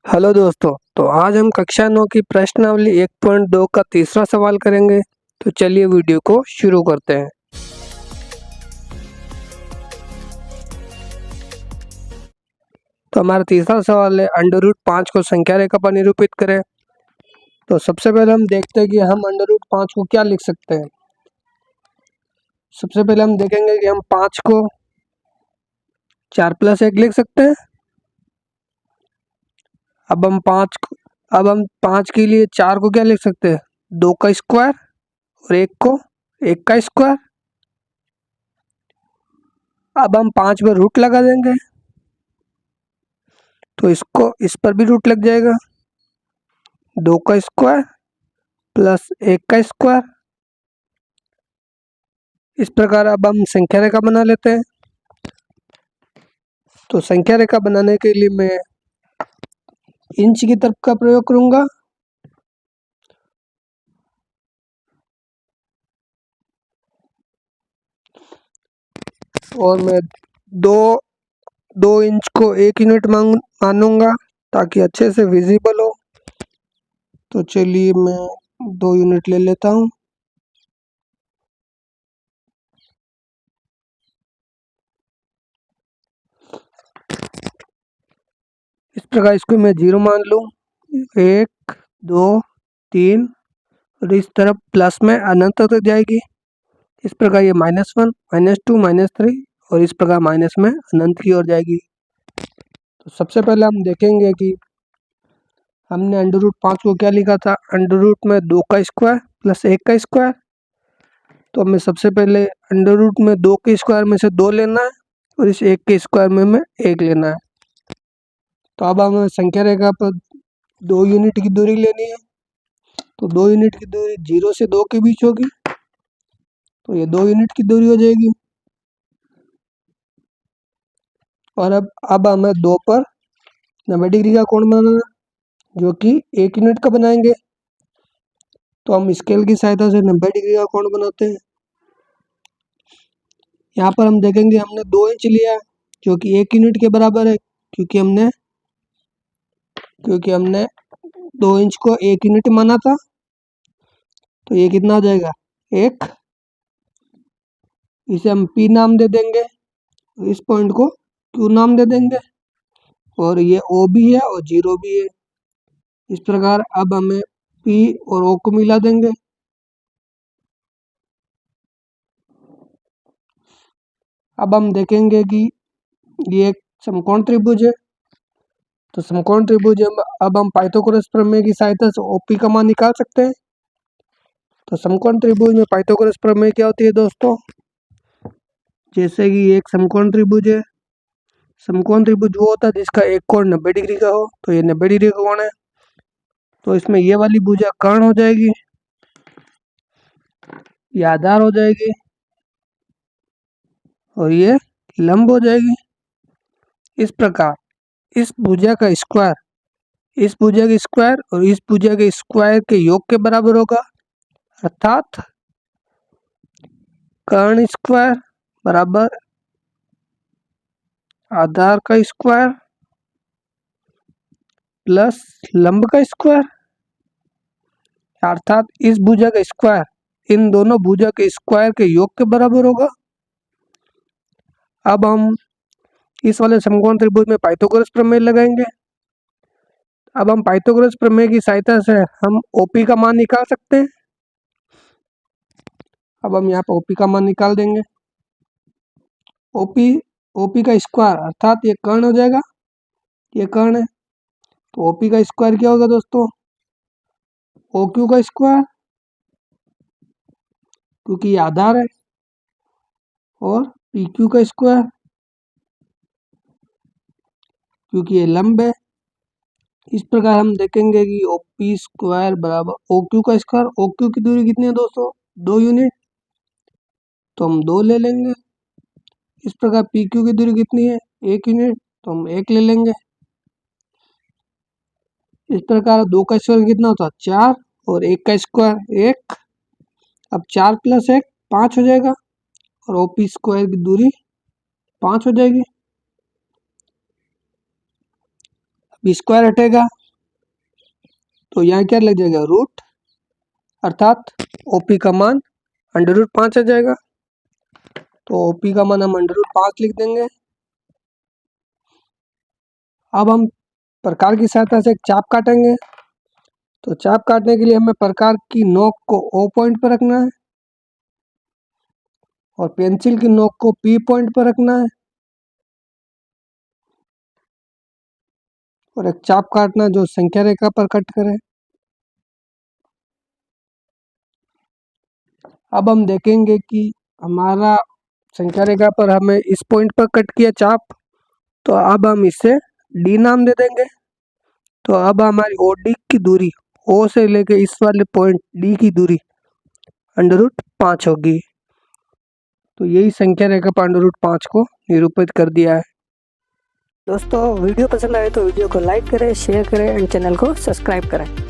Hello दोस्तों। तो आज हम कक्षा 9 की प्रश्नावली 1.2 का तीसरा सवाल करेंगे। तो चलिए वीडियो को शुरू करते हैं। तो हमारा तीसरा सवाल है अंडर रूट 5 को संख्या रेखा पर निरूपित करें। तो सबसे पहले हम देखते हैं कि हम अंडर रूट 5 को क्या लिख सकते हैं। सबसे पहले हम देखेंगे कि हम 5 को 4+1 लिख सकते हैं। अब हम 5 के लिए 4 को क्या लिख सकते हैं, 2 का स्क्वायर और 1 को 1 का स्क्वायर। अब हम 5 पर रूट लगा देंगे तो इस पर भी रूट लग जाएगा, 2 का स्क्वायर प्लस 1 का स्क्वायर। इस प्रकार अब हम संख्या रेखा बना लेते हैं। तो संख्या रेखा बनाने के लिए मैं इंच की तरफ का प्रयोग करूंगा और मैं दो इंच को 1 यूनिट मानूंगा ताकि अच्छे से विजिबल हो। तो चलिए मैं 2 यूनिट ले लेता हूं। इस प्रकार इसको मैं 0 मान लूं, 1 2 3 और इस तरफ प्लस में अनंत तक जाएगी। इस प्रकार ये -1 -2 -3 और इस प्रकार माइनस में अनंत की ओर जाएगी। तो सबसे पहले हम देखेंगे कि हमने अंडर रूट 5 को क्या लिखा था, अंडर रूट में 2 का स्क्वायर प्लस 1 का स्क्वायर। तो हमें सबसे पहले अंडर रूट में 2 के स्क्वायर में से 2 लेना है और इस 1 के स्क्वायर में हमें 1 लेना है। तो अब हमें संख्या रेखा पर 2 यूनिट की दूरी लेनी है। तो 2 यूनिट की दूरी 0 से 2 के बीच होगी, तो ये 2 यूनिट की दूरी हो जाएगी। और अब हमें 2 पर 90 डिग्री का कोण बनाना है, जो कि 1 यूनिट का बनाएंगे। तो हम स्केल की सहायता से 90 डिग्री का कोण बनाते हैं। यहाँ पर हम देखेंगे हमने 2 इंच लिया जो कि 1 यूनिट के बराबर है, क्योंकि हमने 2 इंच को 1 यूनिट माना था। तो ये कितना हो जाएगा, 1। इसे हम P नाम दे देंगे, इस पॉइंट को Q नाम दे देंगे और ये O भी है और 0 भी है। इस प्रकार अब हमें P और O को मिला देंगे। अब हम देखेंगे कि ये एक समकोण त्रिभुज है। तो समकोण त्रिभुज अब हम पाइथागोरस प्रमेय की सहायता से OP का मान निकाल सकते हैं। तो समकोण त्रिभुज में पाइथागोरस प्रमेय क्या होती है दोस्तों, जैसे कि एक समकोण त्रिभुज है। समकोण त्रिभुज वो होता है जिसका एक कोण 90 डिग्री का हो। तो ये 90 डिग्री का कोण है, तो इसमें ये वाली भुजा कर्ण हो जाएगी, ये आधार हो जाएगी और ये लंब हो जाएगी। इस प्रकार इस भुजा का स्क्वायर इस भुजा के स्क्वायर और इस भुजा के स्क्वायर के योग के बराबर होगा, अर्थात कर्ण स्क्वायर बराबर आधार का स्क्वायर प्लस लंब का स्क्वायर, अर्थात इस भुजा का स्क्वायर इन दोनों भुजा के स्क्वायर के योग के बराबर होगा। अब हम इस वाले समकोण त्रिभुज में पाइथागोरस प्रमेय लगाएंगे। अब हम पाइथागोरस प्रमेय की सहायता से हम OP का मान निकाल सकते हैं। अब हम यहाँ पर OP का मान निकाल देंगे। OP का स्क्वायर अर्थात ये कर्ण हो जाएगा, ये कर्ण है। तो OP का स्क्वायर क्या होगा दोस्तों, OQ का स्क्वायर, क्योंकि ये आधार है, और PQ का स्क्वायर क्योंकि ये लंब है। इस प्रकार हम देखेंगे कि OP स्क्वायर बराबर OQ का स्क्वायर। OQ की दूरी कितनी है दोस्तों, 2 यूनिट, तो हम 2 ले लेंगे। इस प्रकार PQ की दूरी कितनी है, 1 यूनिट, तो हम 1 ले लेंगे। इस प्रकार 2 का स्क्वायर कितना होता है, 4 और 1 का स्क्वायर 1। अब 4 + 1 5 हो जाएगा और OP स्क्वायर की दूरी 5 हो जाएगी। अब स्क्वायर हटेगा तो यहाँ क्या लग जाएगा रूट, अर्थात ओपी का मान √5 आ जाएगा। तो ओपी का मान हम √5 लिख देंगे। अब हम प्रकार की सहायता से एक चाप काटेंगे। तो चाप काटने के लिए हमें प्रकार की नोक को O पॉइंट पर रखना है और पेंसिल की नोक को P पॉइंट पर रखना है और एक चाप काटना जो संख्या रेखा पर कट करे। अब हम देखेंगे कि हमारा संख्या रेखा पर हमें इस पॉइंट पर कट किया चाप, तो अब हम इसे D नाम दे देंगे। तो अब हमारी OD की दूरी, O से लेके इस वाले पॉइंट D की दूरी √5 होगी। तो यही संख्या रेखा पर √5 को निरूपित कर दिया है। दोस्तों वीडियो पसंद आए तो वीडियो को लाइक करें, शेयर करें एंड चैनल को सब्सक्राइब करें।